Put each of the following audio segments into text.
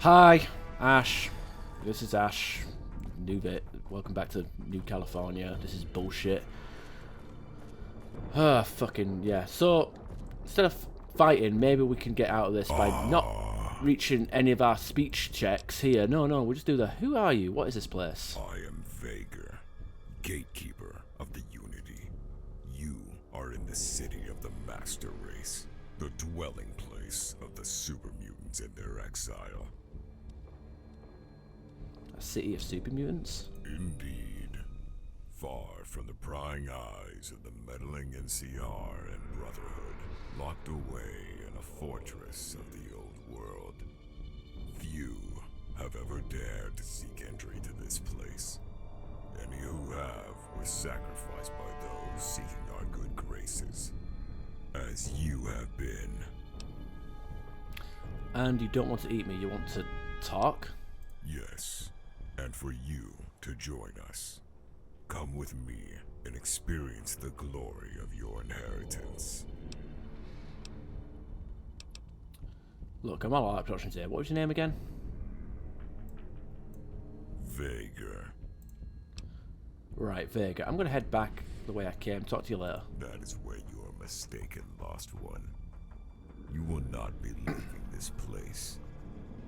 Hi, Ash. This is Ash. New bit. Welcome back to New California. This is bullshit. Fucking yeah. So instead of fighting, maybe we can get out of this by not reaching any of our speech checks here. No, we'll just do the. Who are you? What is this place? I am Vager, gatekeeper of the Unity. You are in the city of the Master Race, the dwelling place of the super mutants in their exile. A city of super mutants? Indeed. Far from the prying eyes of the meddling NCR and Brotherhood, locked away in a fortress of the old world. Few have ever dared to seek entry to this place. Any who have were sacrificed by those seeking our good graces, as you have been. And you don't want to eat me, you want to talk? Yes, and for you to join us. Come with me and experience the glory of your inheritance. Look, I'm all out of options here. What was your name again? Vager. Right, Vega. I'm gonna head back the way I came. Talk to you later. That is where you are mistaken, Lost One. You will not be leaving this place.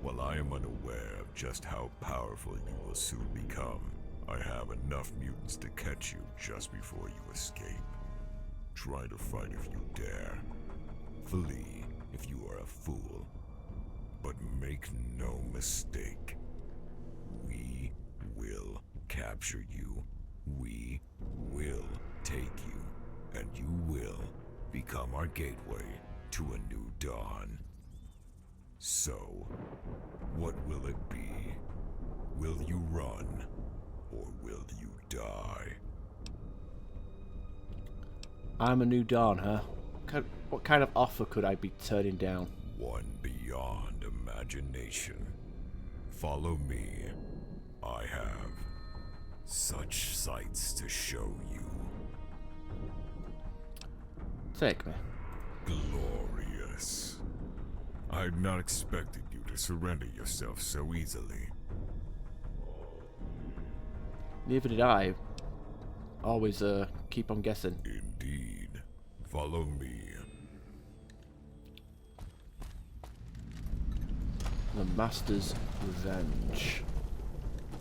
While I am unaware of just how powerful you will soon become, I have enough mutants to catch you just before you escape. Try to fight if you dare. Flee if you are a fool. But make no mistake. We will capture you. We will take you. And you will become our gateway to a new dawn. So, what will it be? Will you run, or will you die? I'm a new dawn, huh? What kind of offer could I be turning down? One beyond imagination. Follow me. I have such sights to show you. Take me. Glorious. I had not expected you to surrender yourself so easily. Neither did I. Always, keep on guessing. Indeed. Follow me. The Master's Revenge.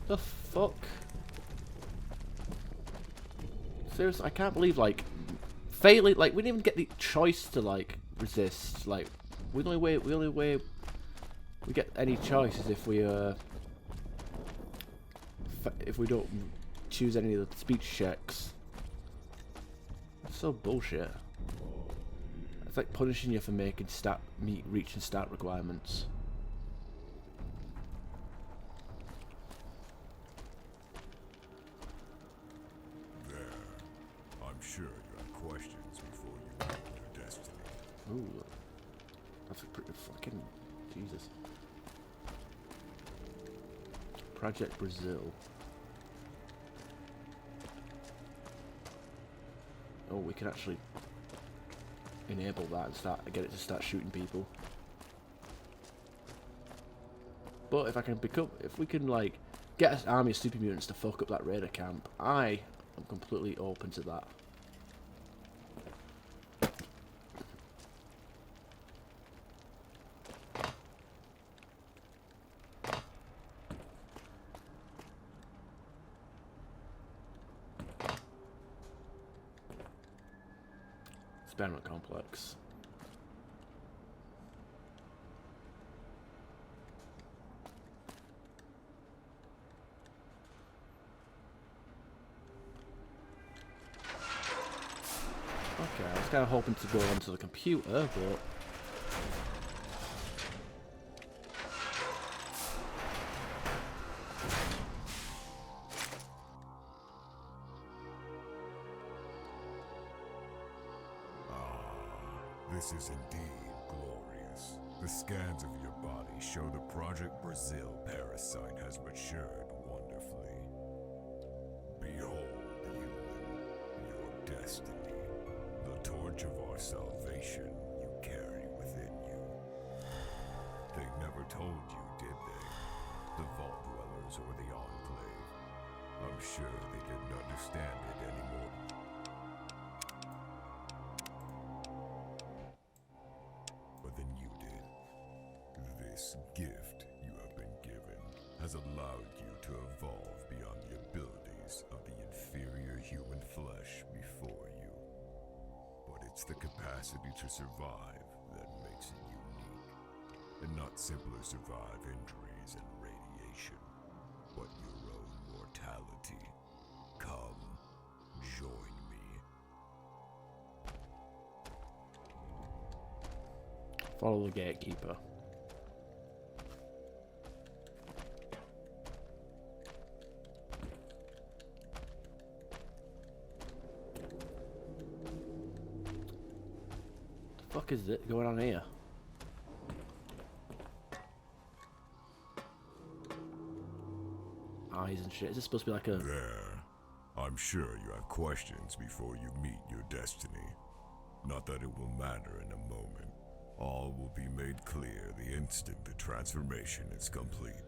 The fuck? Seriously, I can't believe, like, failing, like, we didn't even get the choice to, like, resist. Like, the only way we get any choice is if we don't choose any of the speech checks. That's so bullshit. It's like punishing you for making reaching stat requirements. There. I'm sure you have questions before you know your destiny. Ooh, that's a pretty fucking Jesus. Project Brazil. Oh, we can actually enable that and get it to start shooting people. But if we can like get an army of super mutants to fuck up that raider camp, I am completely open to that. Experiment complex. Okay, I was kind of hoping to go onto the computer, but This is indeed glorious. The scans of your body show the Project Brazil parasite has matured wonderfully. Behold, human, your destiny. The torch of our salvation you carry within you. They never told you, did they? Masters or the Enclave. I'm sure they didn't understand it anymore. But then you did. This gift you have been given has allowed you to evolve beyond the abilities of the inferior human flesh before you. But it's the capacity to survive that makes it unique. And not simply survive injuries and radiation, but your own mortality. Come, join me. Follow the gatekeeper. The fuck is it going on here? Eyes and shit. Is this supposed to be like a... There. I'm sure you have questions before you meet your destiny. Not that it will matter in a moment. All will be made clear the instant the transformation is complete.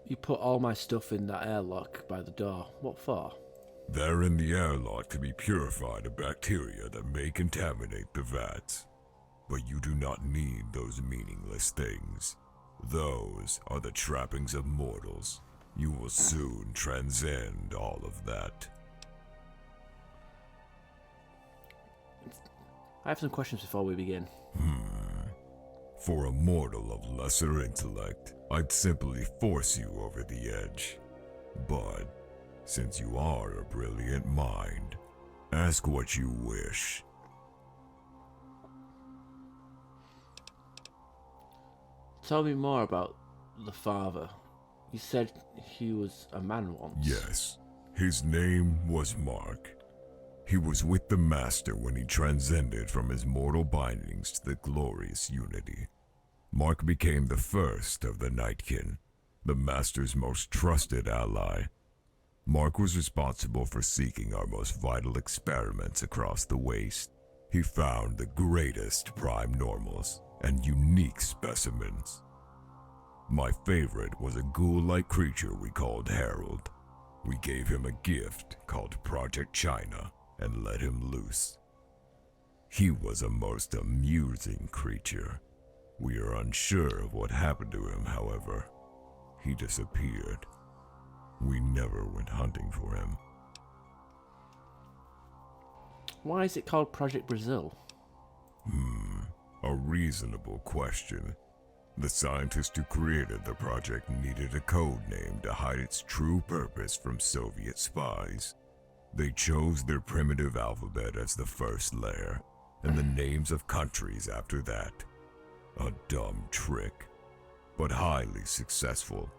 You put all my stuff in that airlock by the door. What for? There in the airlock can be purified of bacteria that may contaminate the vats. But you do not need those meaningless things. Those are the trappings of mortals. You will soon transcend all of that. I have some questions before we begin. For a mortal of lesser intellect, I'd simply force you over the edge. But, since you are a brilliant mind, ask what you wish. Tell me more about the father. You said he was a man once. Yes, his name was Mark. He was with the Master when he transcended from his mortal bindings to the glorious unity. Mark became the first of the Nightkin, the Master's most trusted ally. Mark was responsible for seeking our most vital experiments across the waste. He found the greatest prime normals and unique specimens. My favorite was a ghoul-like creature we called Harold. We gave him a gift called Project China and let him loose. He was a most amusing creature. We are unsure of what happened to him, however. He disappeared. We never went hunting for him. Why is it called Project Brazil? A reasonable question. The scientist who created the project needed a code name to hide its true purpose from Soviet spies. They chose their primitive alphabet as the first layer, and the names of countries after that. A dumb trick, but highly successful.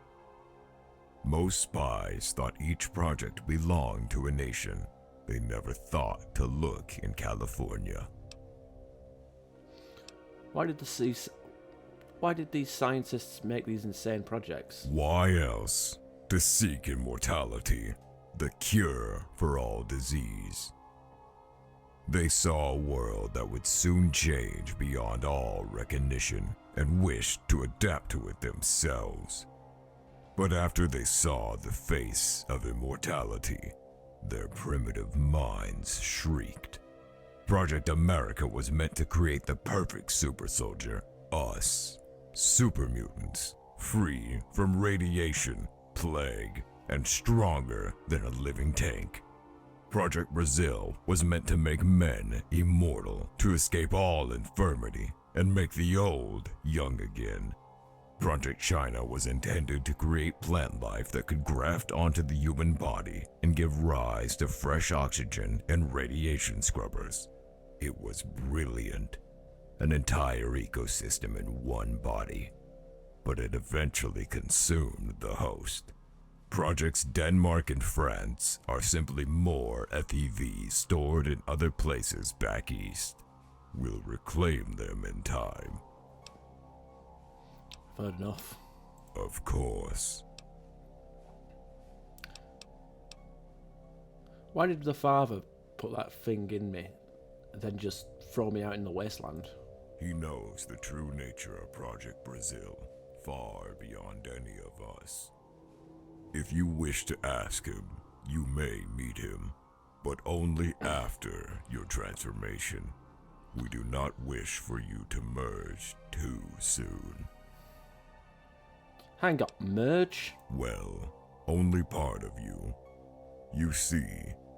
Most spies thought each project belonged to a nation. They never thought to look in California. Why did these scientists make these insane projects? Why else? To seek immortality, the cure for all disease. They saw a world that would soon change beyond all recognition and wished to adapt to it themselves. But after they saw the face of immortality, their primitive minds shrieked. Project America was meant to create the perfect super soldier, us. Super mutants, free from radiation, plague, and stronger than a living tank. Project Brazil was meant to make men immortal, to escape all infirmity, and make the old young again. Project China was intended to create plant life that could graft onto the human body and give rise to fresh oxygen and radiation scrubbers. It was brilliant. An entire ecosystem in one body. But it eventually consumed the host. Projects Denmark and France are simply more FEVs stored in other places back east. We'll reclaim them in time. I've heard enough. Of course. Why did the father put that thing in me and then just throw me out in the wasteland? He knows the true nature of Project Brazil. far beyond any of us. If you wish to ask him, you may meet him, but only after your transformation. We do not wish for you to merge too soon. Hang on, merge? Well, only part of you. You see,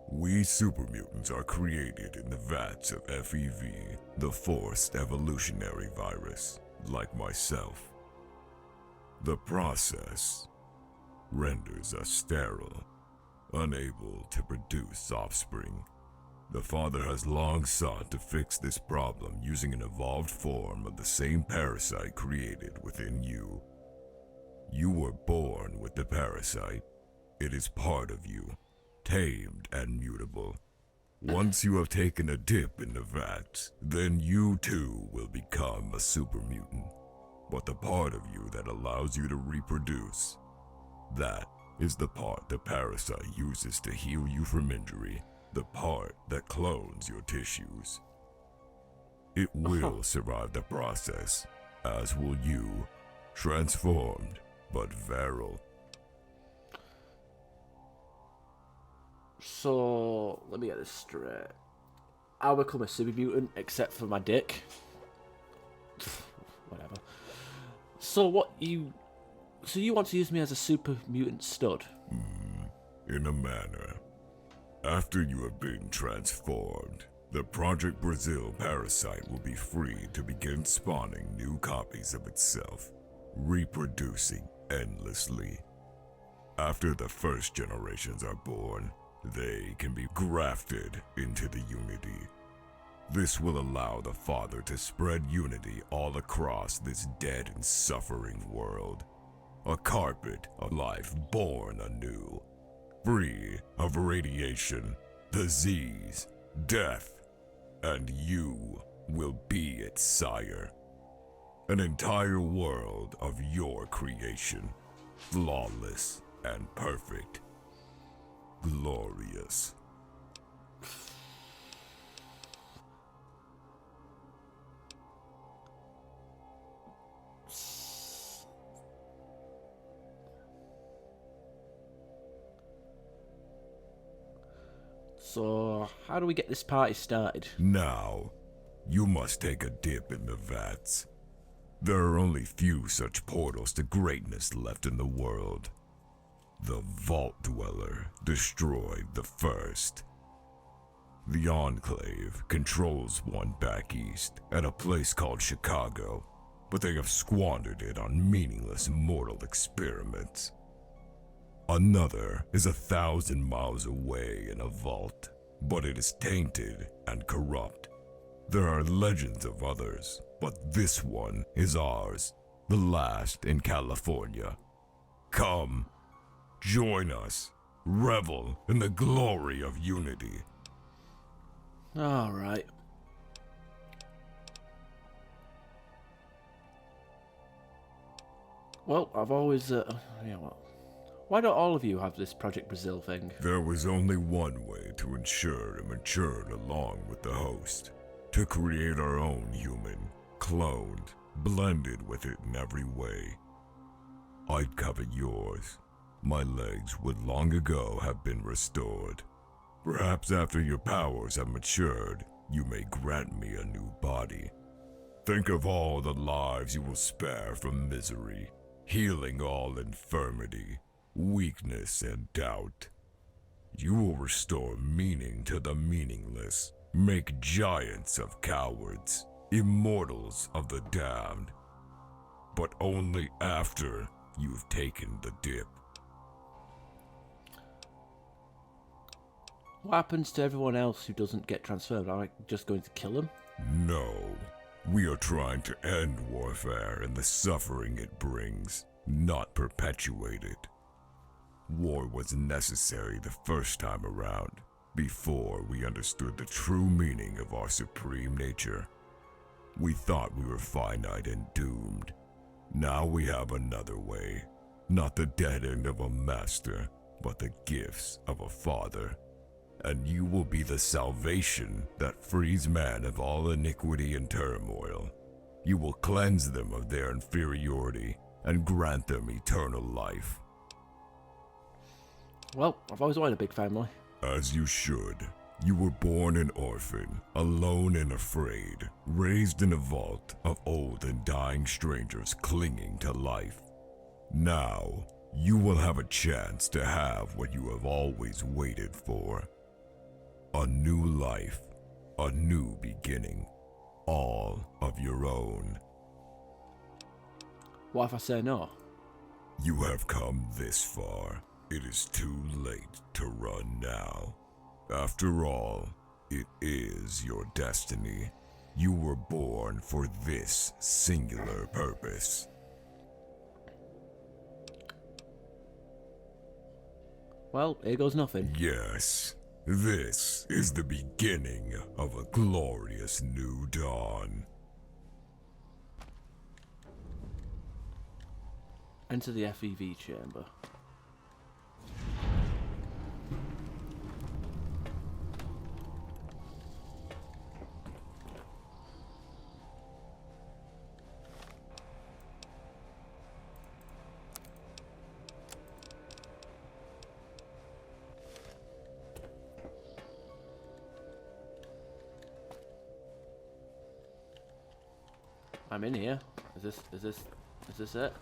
we super mutants are created in the vats of FEV, the forced evolutionary virus, like myself. The process renders us sterile, unable to produce offspring. The Father has long sought to fix this problem using an evolved form of the same parasite created within you. You were born with the parasite. It is part of you, tamed and mutable. Once you have taken a dip in the vat, then you too will become a super mutant. But the part of you that allows you to reproduce, that is the part the parasite uses to heal you from injury, the part that clones your tissues. It will survive the process, as will you, transformed but virile. So, let me get this straight. I'll become a super mutant except for my dick. Whatever. So you want to use me as a super mutant stud? In a manner. After you have been transformed, the Project Brazil parasite will be free to begin spawning new copies of itself, reproducing endlessly. After the first generations are born, they can be grafted into the Unity. This will allow the Father to spread unity all across this dead and suffering world. A carpet of life born anew, free of radiation, disease, death, and you will be its sire. An entire world of your creation, flawless and perfect. Glorious. So, how do we get this party started? Now, you must take a dip in the vats. There are only few such portals to greatness left in the world. The Vault Dweller destroyed the first. The Enclave controls one back east at a place called Chicago, but they have squandered it on meaningless mortal experiments. Another is 1,000 miles away in a vault, but it is tainted and corrupt. There are legends of others, but this one is ours, the last in California. Come, join us, revel in the glory of unity. Alright. Well, I've always, why don't all of you have this Project Brazil thing? There was only one way to ensure it matured along with the host. To create our own human, cloned, blended with it in every way. I'd covet yours. My legs would long ago have been restored. Perhaps after your powers have matured, you may grant me a new body. Think of all the lives you will spare from misery, healing all infirmity, weakness, and doubt. You will restore meaning to the meaningless, make giants of cowards, immortals of the damned. But only after you've taken the dip. What happens to everyone else who doesn't get transferred? Am I just going to kill them? No. We are trying to end warfare and the suffering it brings, not perpetuate it. War was necessary the first time around, before we understood the true meaning of our supreme nature. We thought we were finite and doomed. Now we have another way, not the dead end of a master, but the gifts of a father. And you will be the salvation that frees man of all iniquity and turmoil. You will cleanse them of their inferiority, and grant them eternal life. Well, I've always wanted a big family. As you should. You were born an orphan, alone and afraid, raised in a vault of old and dying strangers clinging to life. Now, you will have a chance to have what you have always waited for. A new life, a new beginning, all of your own. What if I say no? You have come this far. It is too late to run now. After all, it is your destiny. You were born for this singular purpose. Well, here goes nothing. Yes, this is the beginning of a glorious new dawn. Enter the FEV chamber. I'm in here. Is this it?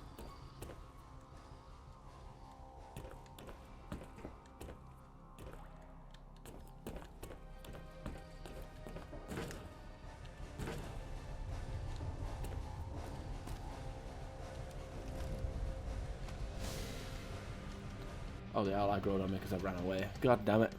Oh, the ally growed on me because I ran away. God damn it.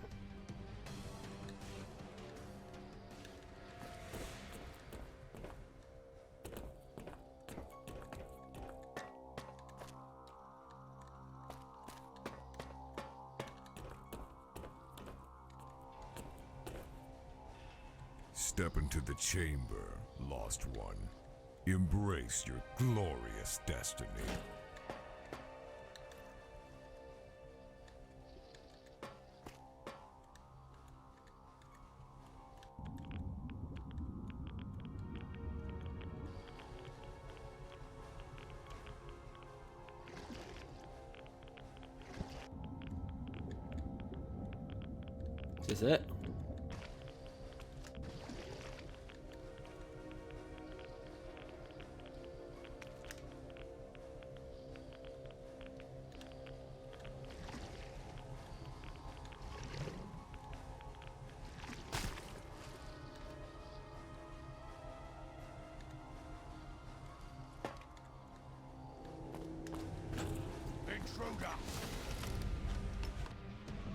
Step into the chamber, lost one. Embrace your glorious destiny. Is this it?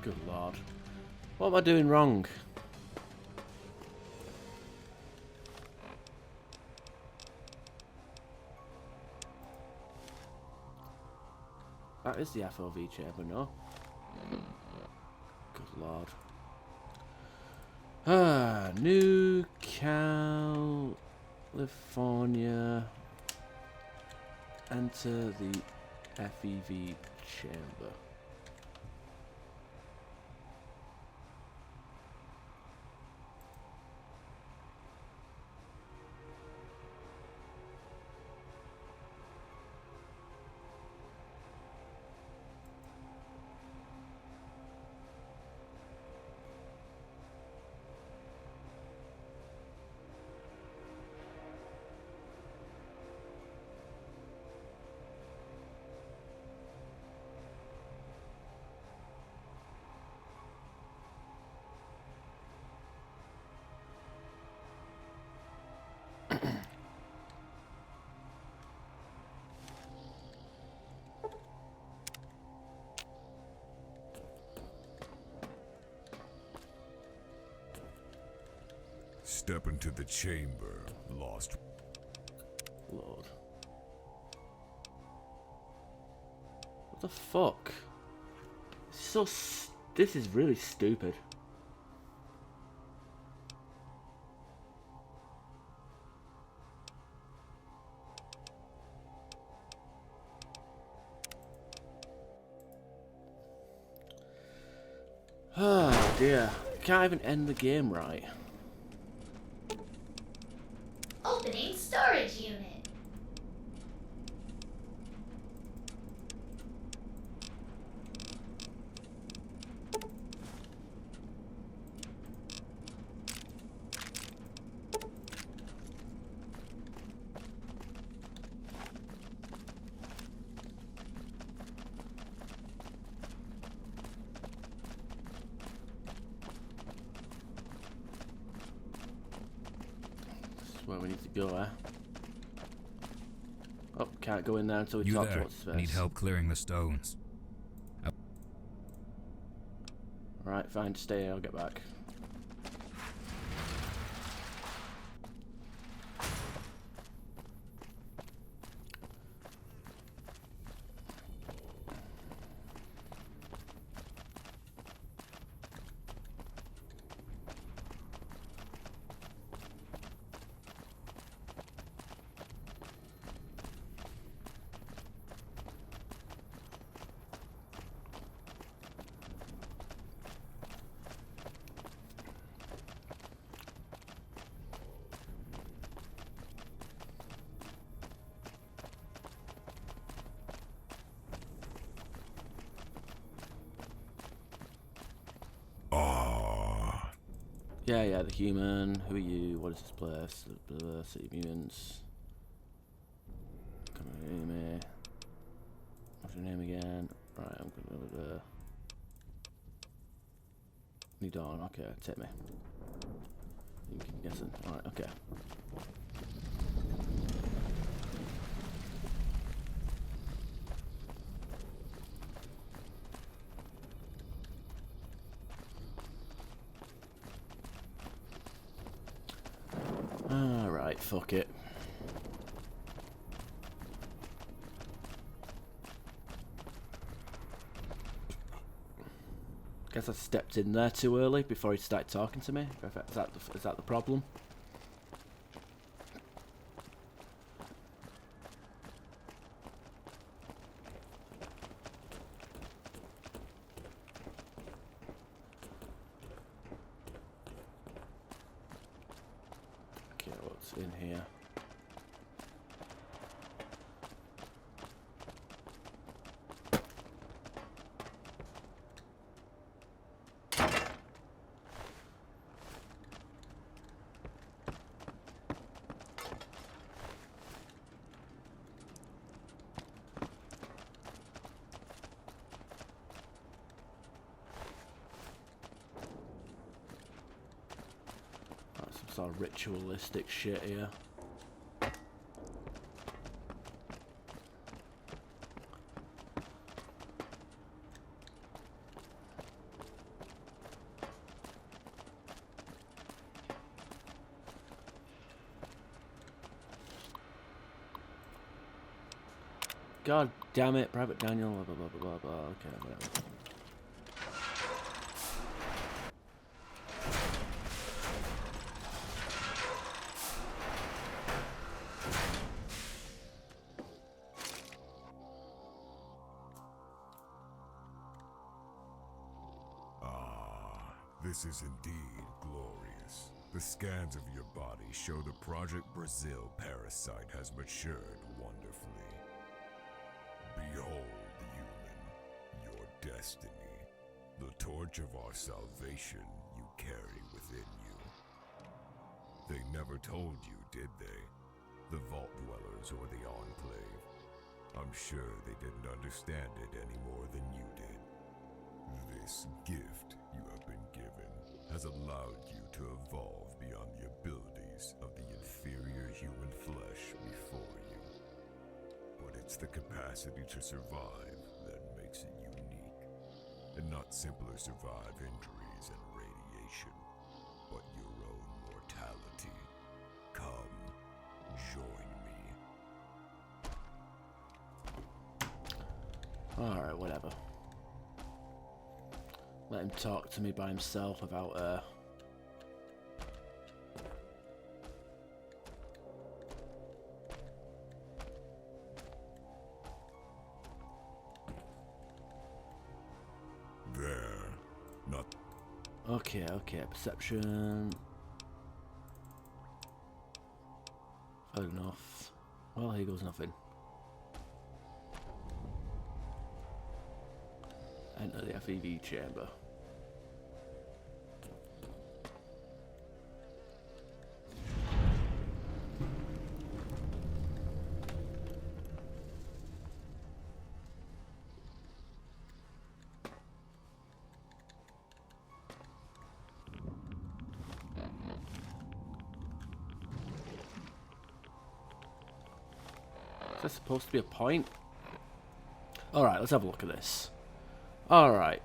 Good lord. What am I doing wrong? That is the FOV chamber, no? Good lord. Ah, New California. Enter the FEV chamber. Step into the chamber, lost. Lord. What the fuck? This is really stupid. Oh dear. Can't even end the game right. Opening storage unit. where we need to go, eh? Oh, can't go in there until we You talk to there? what's his face. Need help clearing the stones. Right, fine, stay here, I'll get back. Yeah, the human. Who are you? What is this place? Blah, city of mutants. Come on, me. What's your name again? Right, I'm gonna. New Dawn. Okay, take me. You keep guessing. Alright, okay. Alright, fuck it. Guess I stepped in there too early before he started talking to me. Is that the problem? Okay, what's in here? Some sort of ritualistic shit here. God damn it, Private Daniel, blah blah blah blah blah. Okay, whatever. This is indeed glorious. The scans of your body show the Project Brazil parasite has matured wonderfully. Behold, human, your destiny. The torch of our salvation you carry within you. They never told you, did they? The Vault Dwellers or the Enclave. I'm sure they didn't understand it any more than you did. This gift you have been given has allowed you to evolve beyond the abilities of the inferior human flesh before you. But it's the capacity to survive that makes it unique. And not simply survive injuries and radiation, but your own mortality. Come, join me. Alright, whatever. Let him talk to me by himself without There. Not. Okay, perception. Fair enough. Well, here goes nothing. Enter the FEV chamber. Is that supposed to be a point? Alright, let's have a look at this. Alright.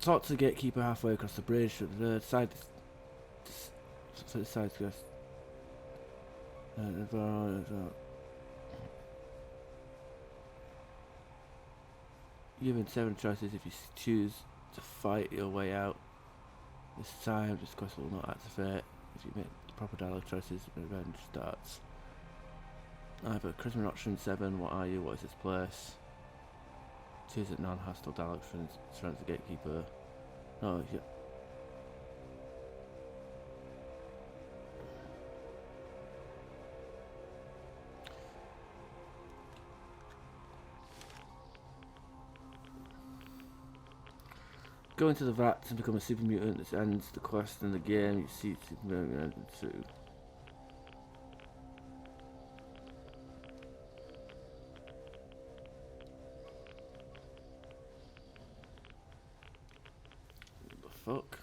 Talk to the gatekeeper halfway across the bridge. Decide to go. Given 7 choices, if you choose to fight your way out this time, this quest will not activate. If you make the proper dialogue choices, the revenge starts. I have a charisma option 7. What are you? What is this place? Choose a non-hostile dialogue surrounds the gatekeeper. Oh, yeah. Go into the vat and become a super mutant. This ends the quest in the game. You see super mutant 2. What the fuck?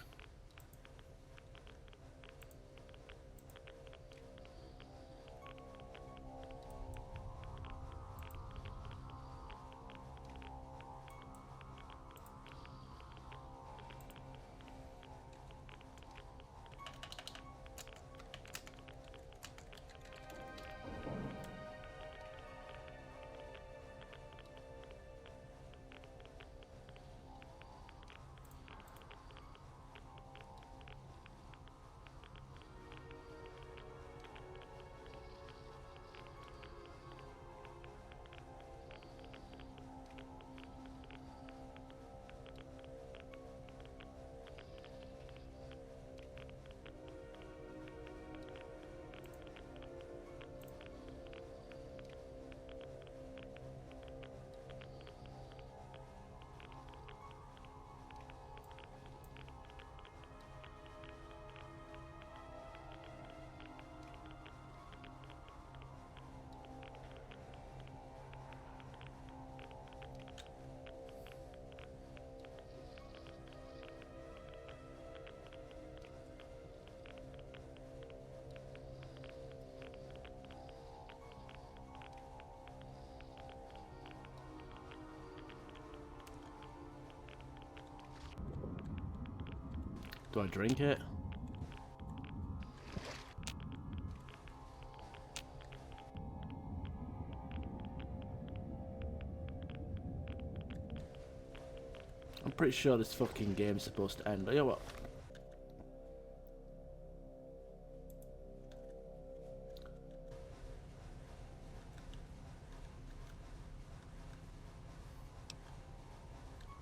Do I drink it? I'm pretty sure this fucking game's supposed to end, but you know what?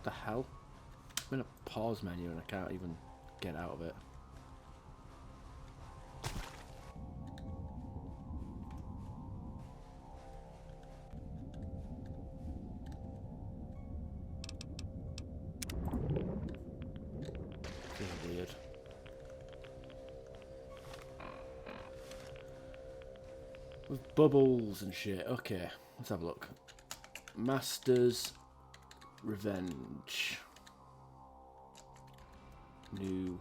The hell? I'm in a pause menu and I can't even get out of it. This is weird. With bubbles and shit. Okay, let's have a look. Master's Revenge. New.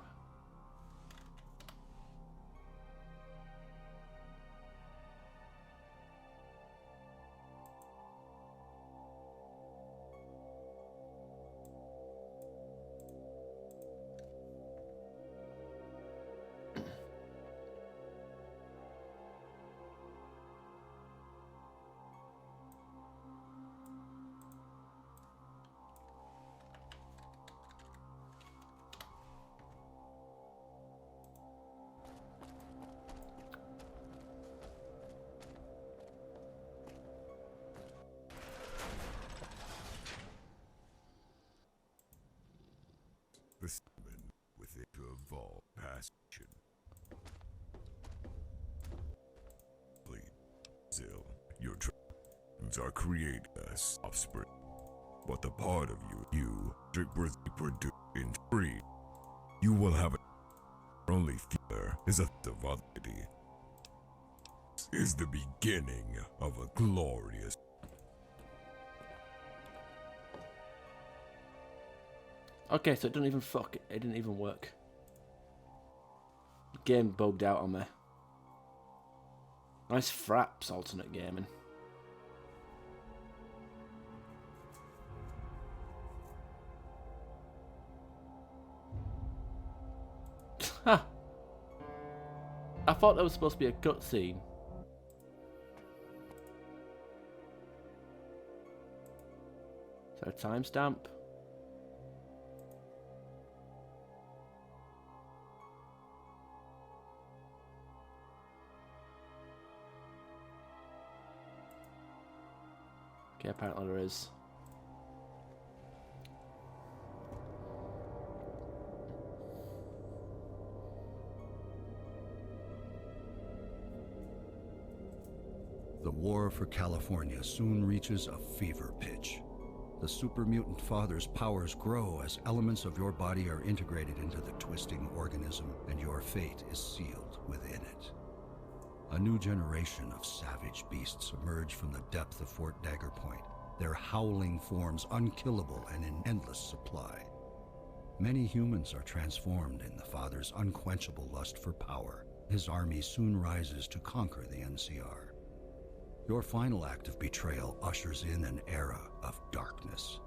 The summon with it to evolve past action. Please, Zil, your dreams are created as offspring. But the part of you produce in free. You will have a only fear is a divinity. This is the beginning of a glorious. Okay, so it didn't even fuck. It didn't even work. The game bugged out on me. Nice fraps, alternate gaming. Huh. I thought there was supposed to be a cutscene. Is that a timestamp? Okay, apparently there is. The war for California soon reaches a fever pitch. The super mutant father's powers grow as elements of your body are integrated into the twisting organism, and your fate is sealed within it. A new generation of savage beasts emerge from the depth of Fort Dagger Point, their howling forms unkillable and in endless supply. Many humans are transformed in the father's unquenchable lust for power. His army soon rises to conquer the NCR. Your final act of betrayal ushers in an era of darkness.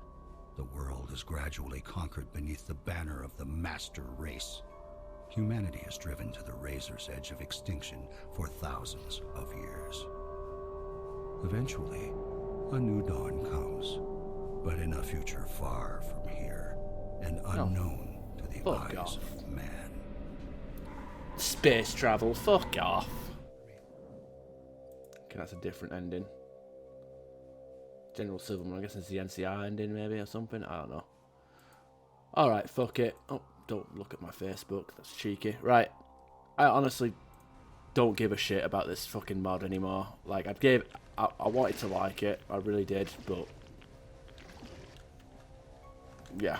The world is gradually conquered beneath the banner of the master race. Humanity is driven to the razor's edge of extinction for thousands of years. Eventually, a new dawn comes, but in a future far from here, and unknown to the Fuck eyes off. of man. Space travel, fuck off. Okay, that's a different ending. General Silverman, I guess it's the NCR ending maybe or something, I don't know. Alright, fuck it. Oh, don't look at my Facebook, that's cheeky. Right, I honestly don't give a shit about this fucking mod anymore. Like, I wanted to like it, I really did, but yeah.